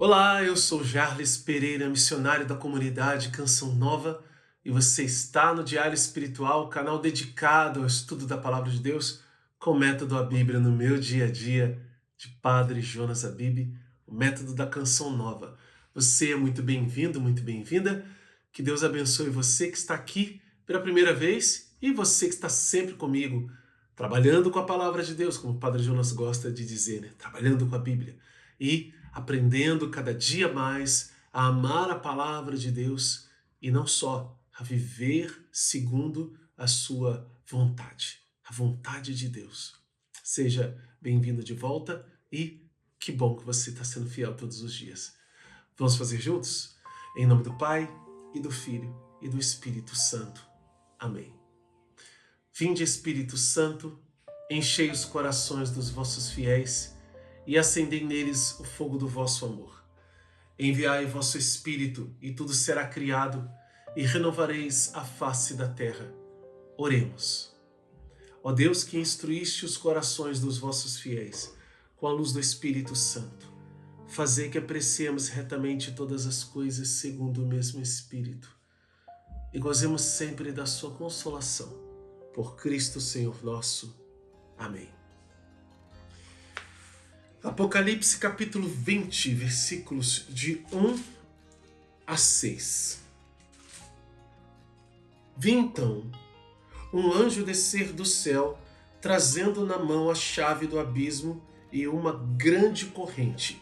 Olá, eu sou Jarles Pereira, missionário da comunidade Canção Nova, e você está no Diário Espiritual, canal dedicado ao estudo da Palavra de Deus com o método A Bíblia no meu dia a dia, de Padre Jonas Abib, o método da Canção Nova. Você é muito bem-vindo, muito bem-vinda. Que Deus abençoe você que está aqui pela primeira vez e você que está sempre comigo, trabalhando com a Palavra de Deus, como o Padre Jonas gosta de dizer, né? Trabalhando com a Bíblia. E aprendendo cada dia mais a amar a palavra de Deus e não só, a viver segundo a sua vontade, a vontade de Deus. Seja bem-vindo de volta e que bom que você está sendo fiel todos os dias. Vamos fazer juntos? Em nome do Pai, e do Filho, e do Espírito Santo. Amém. Vinde, Espírito Santo, enchei os corações dos vossos fiéis e acendei neles o fogo do vosso amor. Enviai vosso Espírito, e tudo será criado, e renovareis a face da terra. Oremos. Ó Deus, que instruíste os corações dos vossos fiéis com a luz do Espírito Santo, fazei que apreciemos retamente todas as coisas segundo o mesmo Espírito, e gozemos sempre da sua consolação. Por Cristo Senhor nosso. Amém. Apocalipse capítulo 20, versículos de 1 a 6. Vi então um anjo descer do céu, trazendo na mão a chave do abismo e uma grande corrente.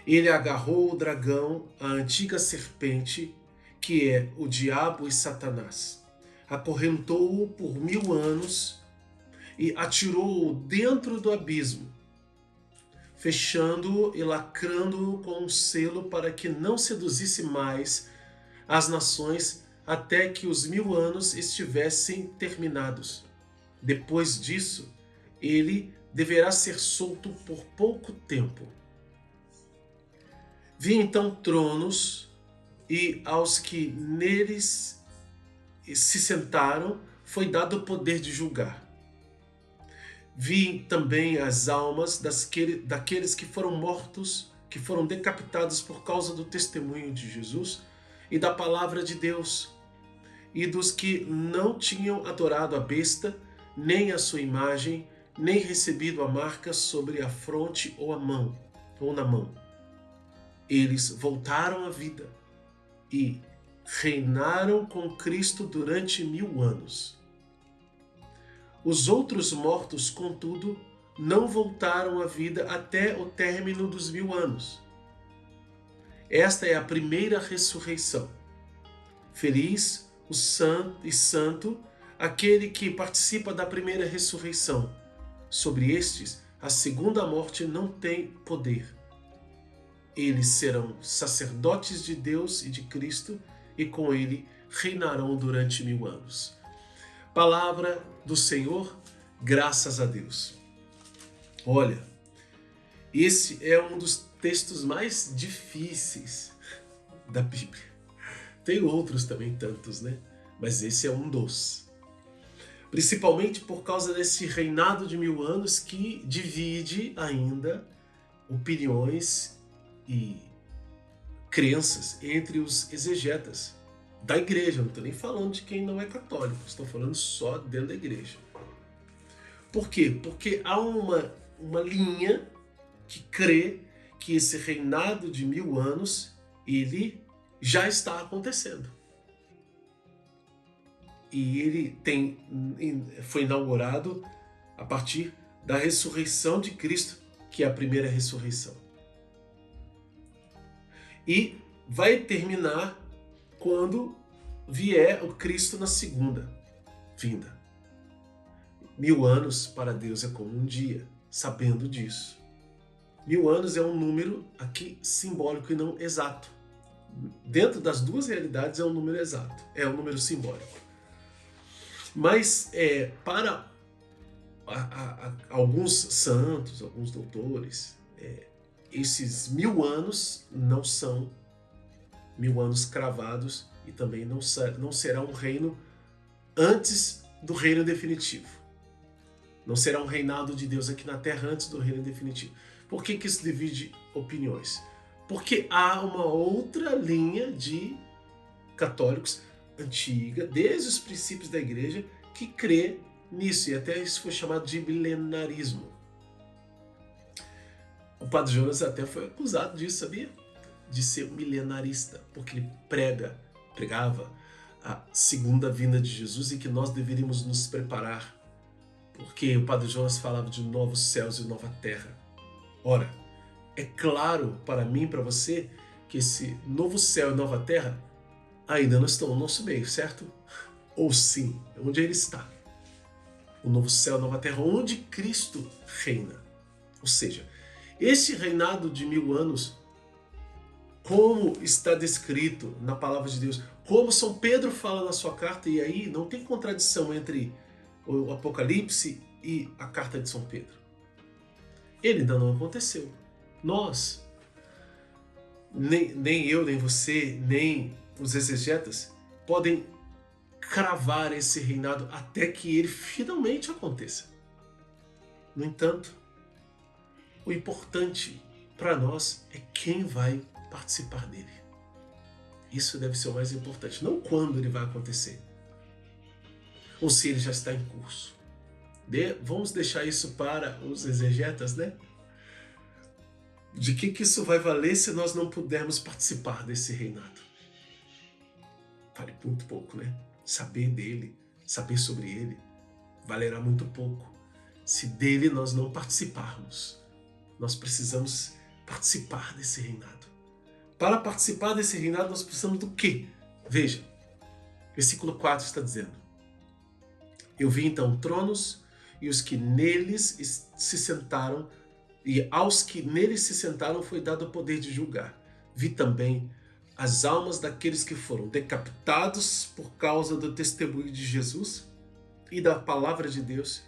Ele agarrou o dragão, a antiga serpente, que é o diabo e Satanás, acorrentou-o por 1000 anos e atirou-o dentro do abismo, fechando-o e lacrando-o com um selo para que não seduzisse mais as nações até que os 1000 anos estivessem terminados. Depois disso, ele deverá ser solto por pouco tempo. Vi então tronos, e aos que neles se sentaram foi dado o poder de julgar. Vi também as almas daqueles que foram mortos, que foram decapitados por causa do testemunho de Jesus e da palavra de Deus, e dos que não tinham adorado a besta, nem a sua imagem, nem recebido a marca sobre a fronte ou na mão. Eles voltaram à vida e reinaram com Cristo durante 1000 anos. Os outros mortos, contudo, não voltaram à vida até o término dos 1000 anos. Esta é a primeira ressurreição. Feliz o santo aquele que participa da primeira ressurreição. Sobre estes, a segunda morte não tem poder. Eles serão sacerdotes de Deus e de Cristo, e com ele reinarão durante 1000 anos. Palavra do Senhor, graças a Deus. Olha, esse é um dos textos mais difíceis da Bíblia. Tem outros também tantos, né? Mas esse é um dos. Principalmente por causa desse reinado de 1000 anos que divide ainda opiniões e crenças entre os exegetas da igreja. Não estou nem falando de quem não é católico, estou falando só dentro da igreja. Por quê? Porque há uma linha que crê que esse reinado de 1000 anos ele já está acontecendo. E ele foi inaugurado a partir da ressurreição de Cristo, que é a primeira ressurreição. E vai terminar quando vier o Cristo na segunda vinda. 1000 anos para Deus é como um dia, sabendo disso. 1000 anos é um número aqui simbólico e não exato. Dentro das duas realidades é um número exato, é um número simbólico. Mas para alguns santos, alguns doutores, esses 1000 anos não são 1000 anos cravados e também não será um reino antes do reino definitivo. Não será um reinado de Deus aqui na terra antes do reino definitivo. Por que isso divide opiniões? Porque há uma outra linha de católicos antiga, desde os princípios da igreja, que crê nisso, e até isso foi chamado de milenarismo. O Padre Jonas até foi acusado disso, sabia? De ser milenarista, porque ele pregava a segunda vinda de Jesus e que nós deveríamos nos preparar, porque o Padre Jonas falava de novos céus e nova terra. Ora, é claro para mim e para você que esse novo céu e nova terra ainda não estão no nosso meio, certo? Ou sim, onde ele está. O novo céu e nova terra, onde Cristo reina. Ou seja, esse reinado de 1000 anos, como está descrito na palavra de Deus, como São Pedro fala na sua carta, e aí não tem contradição entre o Apocalipse e a carta de São Pedro. Ele ainda não aconteceu. Nós, nem eu, nem você, nem os exegetas, podem cravar esse reinado até que ele finalmente aconteça. No entanto, o importante para nós é quem vai participar dele. Isso deve ser o mais importante, não quando ele vai acontecer, ou se ele já está em curso. Vamos deixar isso para os exegetas, né? De que isso vai valer se nós não pudermos participar desse reinado? Vale muito pouco, né? Saber dele, saber sobre ele, valerá muito pouco se dele nós não participarmos. Nós precisamos participar desse reinado. Para participar desse reinado, nós precisamos do quê? Veja, versículo 4 está dizendo: eu vi então tronos e os que neles se sentaram, e aos que neles se sentaram foi dado o poder de julgar. Vi também as almas daqueles que foram decapitados por causa do testemunho de Jesus e da palavra de Deus,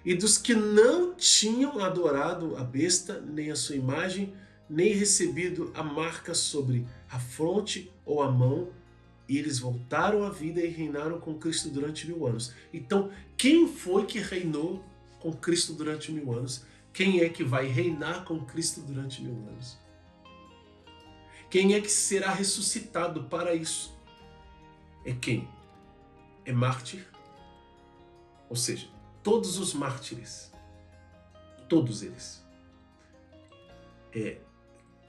e dos que não tinham adorado a besta, nem a sua imagem, nem recebido a marca sobre a fronte ou a mão, e eles voltaram à vida e reinaram com Cristo durante 1000 anos. Então, quem foi que reinou com Cristo durante 1000 anos? Quem é que vai reinar com Cristo durante 1000 anos? Quem é que será ressuscitado para isso? É quem? É mártir? Ou seja, todos os mártires, todos eles.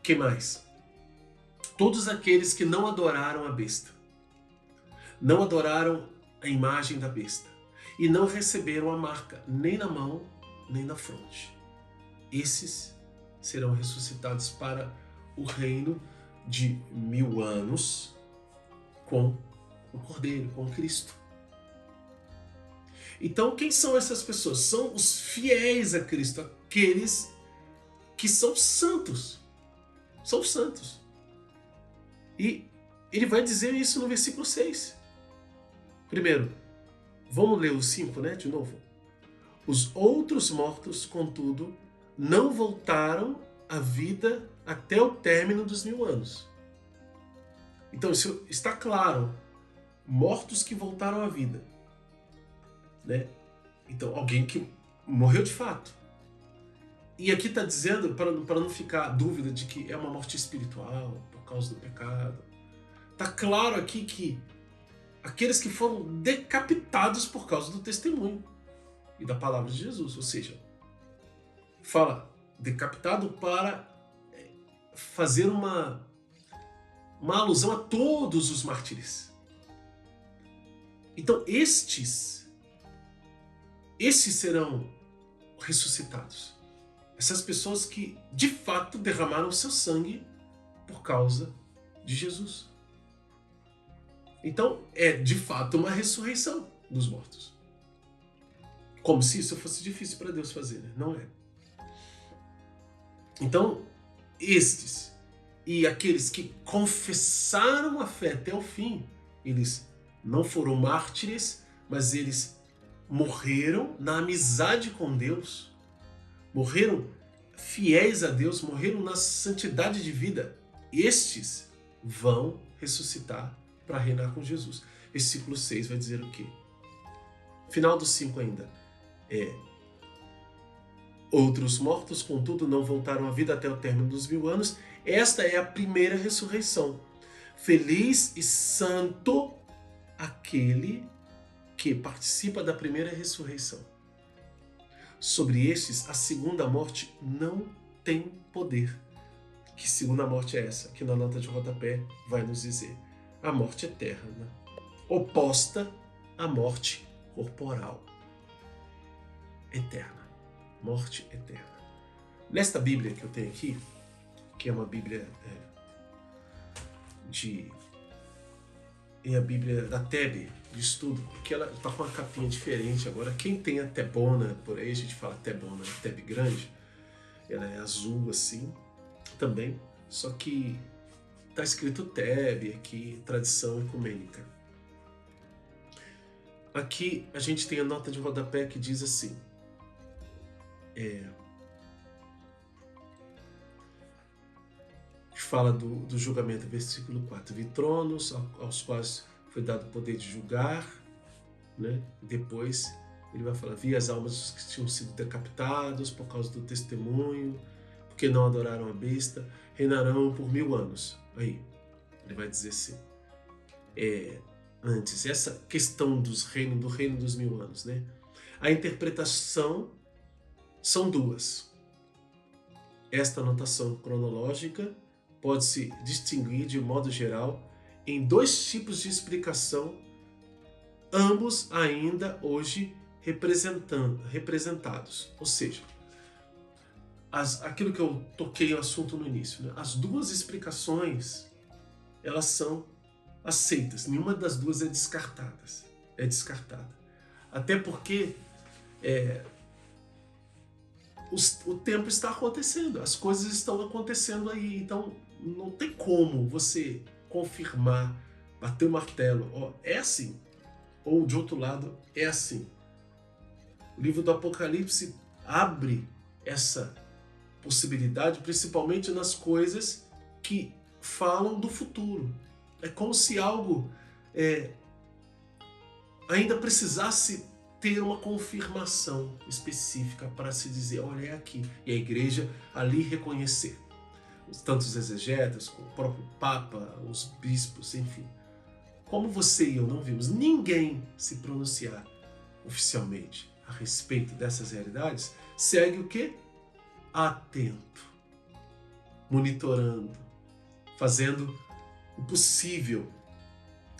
Que mais? Todos aqueles que não adoraram a besta, não adoraram a imagem da besta e não receberam a marca nem na mão nem na fronte. Esses serão ressuscitados para o reino de 1000 anos com o Cordeiro, com Cristo. Então, quem são essas pessoas? São os fiéis a Cristo, aqueles que são santos. São santos. E ele vai dizer isso no versículo 6. Primeiro, vamos ler o 5, né, de novo. Os outros mortos, contudo, não voltaram à vida até o término dos 1000 anos. Então, isso está claro. Mortos que voltaram à vida. Né? Então, alguém que morreu de fato. E aqui está dizendo, para não ficar dúvida de que é uma morte espiritual, por causa do pecado. Está claro aqui que aqueles que foram decapitados por causa do testemunho e da palavra de Jesus. Ou seja, fala decapitado para fazer uma alusão a todos os mártires. Então estes serão ressuscitados. Essas pessoas que de fato derramaram seu sangue por causa de Jesus. Então é de fato uma ressurreição dos mortos. Como se isso fosse difícil para Deus fazer, né? Não é. Então, estes e aqueles que confessaram a fé até o fim, eles não foram mártires, mas eles morreram na amizade com Deus, morreram fiéis a Deus, morreram na santidade de vida. Estes vão ressuscitar para reinar com Jesus. Versículo 6 vai dizer o quê? Final do 5 ainda. Outros mortos, contudo, não voltaram à vida até o término dos 1000 anos. Esta é a primeira ressurreição. Feliz e santo aquele que participa da primeira ressurreição. Sobre estes, a segunda morte não tem poder. Que segunda morte é essa? Que na nota de rodapé vai nos dizer. A morte eterna, oposta à morte corporal. Eterna. Morte eterna. Nesta Bíblia que eu tenho aqui, que é uma Bíblia a Bíblia da Tebe, de estudo, porque ela está com uma capinha diferente agora. Quem tem a Tebona, por aí a gente fala Tebona, Tebe grande, ela é azul assim, também, só que está escrito Tebe aqui, tradição ecumênica. Aqui a gente tem a nota de rodapé que diz assim, que fala do julgamento, versículo 4. Vi tronos aos quais foi dado o poder de julgar, né? Depois ele vai falar, vi as almas que tinham sido decapitados por causa do testemunho, porque não adoraram a besta, reinarão por 1000 anos. Aí, ele vai dizer assim, antes, essa questão do reino dos 1000 anos, né? A interpretação são duas. Esta anotação cronológica pode-se distinguir, de modo geral, em 2 tipos de explicação, ambos ainda hoje representados. Ou seja, aquilo que eu toquei o assunto no início, né? As 2 explicações, elas são aceitas. Nenhuma das 2 é descartada. Até porque o tempo está acontecendo, as coisas estão acontecendo aí, então não tem como você confirmar, bater o martelo, é assim, ou de outro lado é assim. O livro do Apocalipse abre essa possibilidade, principalmente nas coisas que falam do futuro. É como se algo ainda precisasse ter uma confirmação específica para se dizer, olha, é aqui. E a igreja ali reconhecer. Tanto os exegetas, como o próprio Papa, os bispos, enfim. Como você e eu não vimos ninguém se pronunciar oficialmente a respeito dessas realidades, segue o quê? Atento, monitorando, fazendo o possível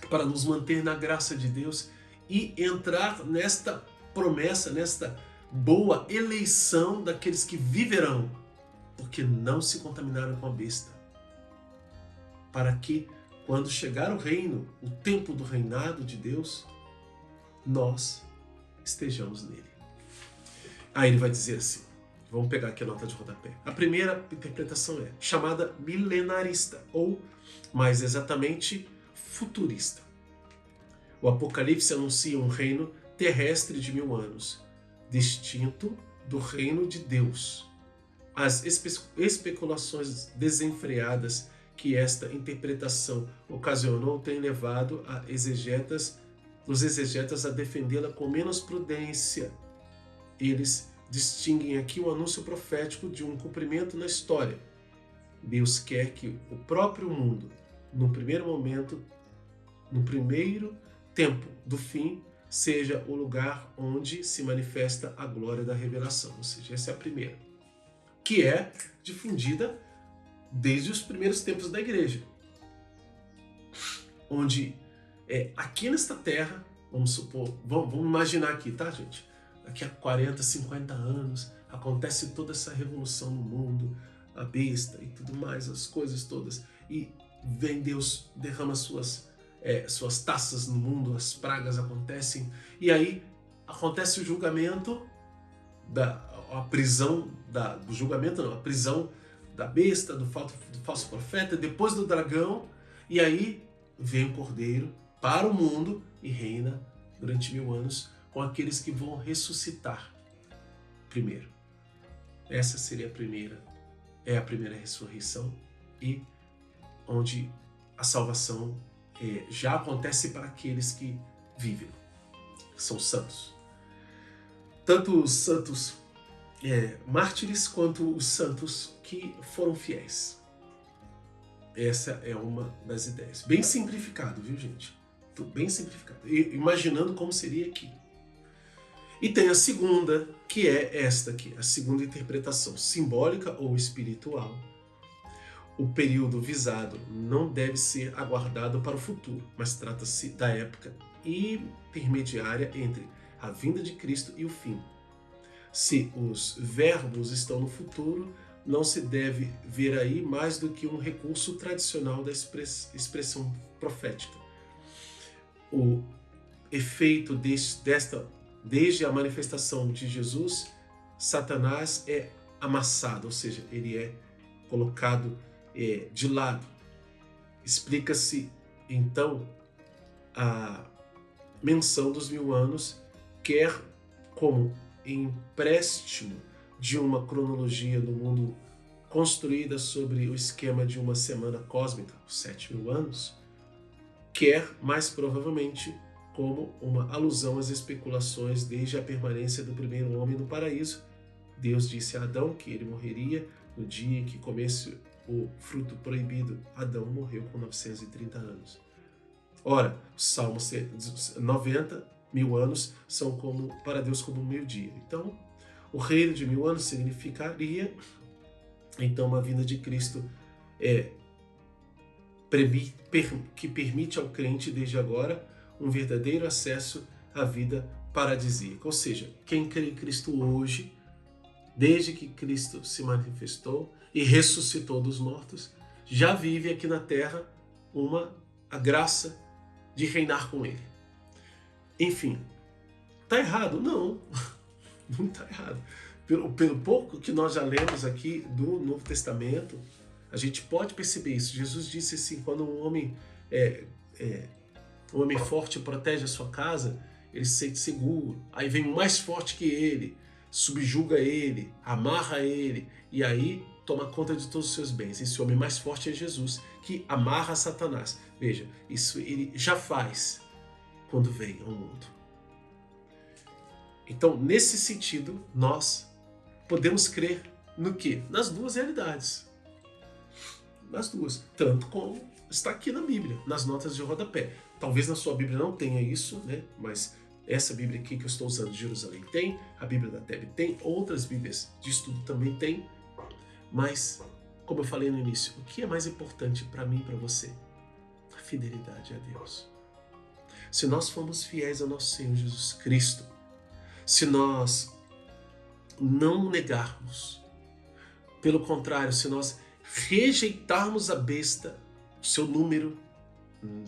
para nos manter na graça de Deus e entrar nesta promessa, nesta boa eleição daqueles que viverão, porque não se contaminaram com a besta. Para que, quando chegar o reino, o tempo do reinado de Deus, nós estejamos nele. Aí ele vai dizer assim, vamos pegar aqui a nota de rodapé. A primeira interpretação é chamada milenarista, ou, mais exatamente, futurista. O Apocalipse anuncia um reino terrestre de 1000 anos, distinto do reino de Deus. As especulações desenfreadas que esta interpretação ocasionou têm levado os exegetas a defendê-la com menos prudência. Eles distinguem aqui o anúncio profético de um cumprimento na história. Deus quer que o próprio mundo, no primeiro tempo do fim, seja o lugar onde se manifesta a glória da revelação. Ou seja, essa é a primeira, que é difundida desde os primeiros tempos da igreja. Onde aqui nesta terra, vamos supor, vamos imaginar aqui, tá, gente? Daqui a 40, 50 anos, acontece toda essa revolução no mundo, a besta e tudo mais, as coisas todas, e vem Deus, derrama suas taças no mundo, as pragas acontecem, e aí acontece o julgamento, a prisão da besta, do falso profeta, depois do dragão, e aí vem o Cordeiro para o mundo e reina durante 1000 anos com aqueles que vão ressuscitar primeiro. Essa seria a primeira ressurreição, e onde a salvação já acontece para aqueles que vivem, que são santos. Tanto os santos mártires quanto os santos que foram fiéis. Essa é uma das ideias. Bem simplificado, viu, gente? Bem simplificado. Imaginando como seria aqui. E tem a segunda, que é esta aqui, a segunda interpretação, simbólica ou espiritual. O período visado não deve ser aguardado para o futuro, mas trata-se da época intermediária entre a vinda de Cristo e o fim. Se os verbos estão no futuro, não se deve ver aí mais do que um recurso tradicional da expressão profética. O efeito desde a manifestação de Jesus, Satanás é amassado, ou seja, ele é colocado de lado. Explica-se então a menção dos 1000 anos, quer como empréstimo de uma cronologia do mundo construída sobre o esquema de uma semana cósmica, os 7000 anos, quer mais provavelmente como uma alusão às especulações desde a permanência do primeiro homem no paraíso. Deus disse a Adão que ele morreria no dia em que comesse o fruto proibido. Adão morreu com 930 anos. Ora, os Salmos 90, 1000 anos, são para Deus como um meio-dia. Então, o reino de 1000 anos significaria, então, uma vinda de Cristo que permite ao crente, desde agora, um verdadeiro acesso à vida paradisíaca. Ou seja, quem crê em Cristo hoje, desde que Cristo se manifestou e ressuscitou dos mortos, já vive aqui na terra a graça de reinar com Ele. Enfim, está errado? Não, não está errado. Pelo pouco que nós já lemos aqui do Novo Testamento, a gente pode perceber isso. Jesus disse assim, quando um homem forte protege a sua casa, ele se sente seguro. Aí vem um mais forte que ele, subjuga ele, amarra ele, e aí toma conta de todos os seus bens. Esse homem mais forte é Jesus, que amarra Satanás. Veja, isso ele já faz quando vem ao mundo. Então, nesse sentido, nós podemos crer no quê? Nas duas realidades. Nas duas. Tanto como está aqui na Bíblia, nas notas de rodapé. Talvez na sua Bíblia não tenha isso, né? Mas essa Bíblia aqui que eu estou usando de Jerusalém tem, a Bíblia da Teb tem, outras Bíblias de estudo também tem. Mas, como eu falei no início, o que é mais importante para mim e para você? A fidelidade a Deus. Se nós formos fiéis ao nosso Senhor Jesus Cristo, se nós não negarmos, pelo contrário, se nós rejeitarmos a besta, o seu número,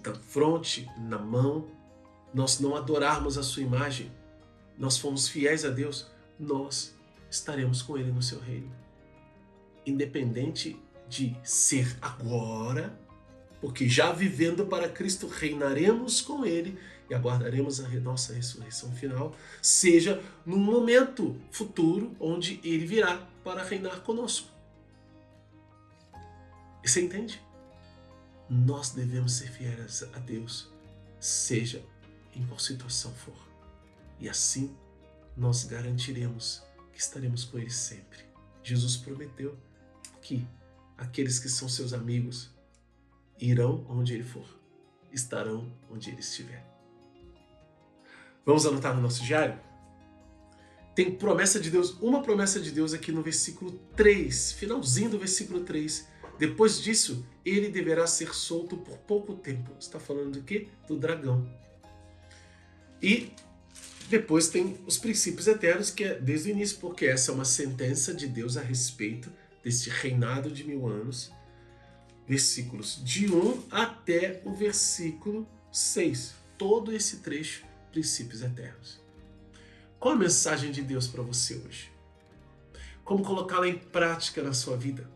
na fronte, na mão, nós não adorarmos a sua imagem, nós fomos fiéis a Deus, nós estaremos com Ele no seu reino. Independente de ser agora, porque já vivendo para Cristo reinaremos com Ele e aguardaremos a nossa ressurreição final, seja num momento futuro onde Ele virá para reinar conosco. E você entende? Nós devemos ser fiéis a Deus, seja em qual situação for. E assim nós garantiremos que estaremos com Ele sempre. Jesus prometeu que aqueles que são seus amigos irão onde Ele for, estarão onde Ele estiver. Vamos anotar no nosso diário? Tem promessa de Deus, uma promessa de Deus aqui no versículo 3, finalzinho do versículo 3. Depois disso, ele deverá ser solto por pouco tempo. Está falando do quê? Do dragão. E depois tem os princípios eternos, que é desde o início, porque essa é uma sentença de Deus a respeito desse reinado de 1000 anos. Versículos de 1 até o versículo 6. Todo esse trecho, princípios eternos. Qual a mensagem de Deus para você hoje? Como colocá-la em prática na sua vida?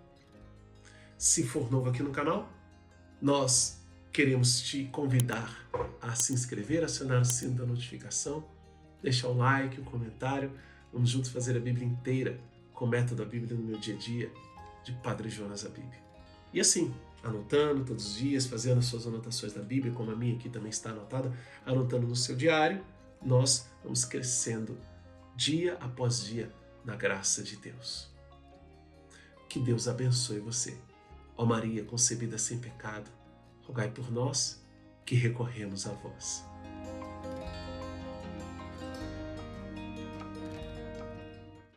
Se for novo aqui no canal, nós queremos te convidar a se inscrever, acionar o sino da notificação, deixar o like, o comentário. Vamos juntos fazer a Bíblia inteira com o método da Bíblia no meu dia a dia, de Padre Jonas Abib. E assim, anotando todos os dias, fazendo as suas anotações da Bíblia, como a minha aqui também está anotada, anotando no seu diário, nós vamos crescendo dia após dia na graça de Deus. Que Deus abençoe você. Ó Maria concebida sem pecado, rogai por nós que recorremos a vós.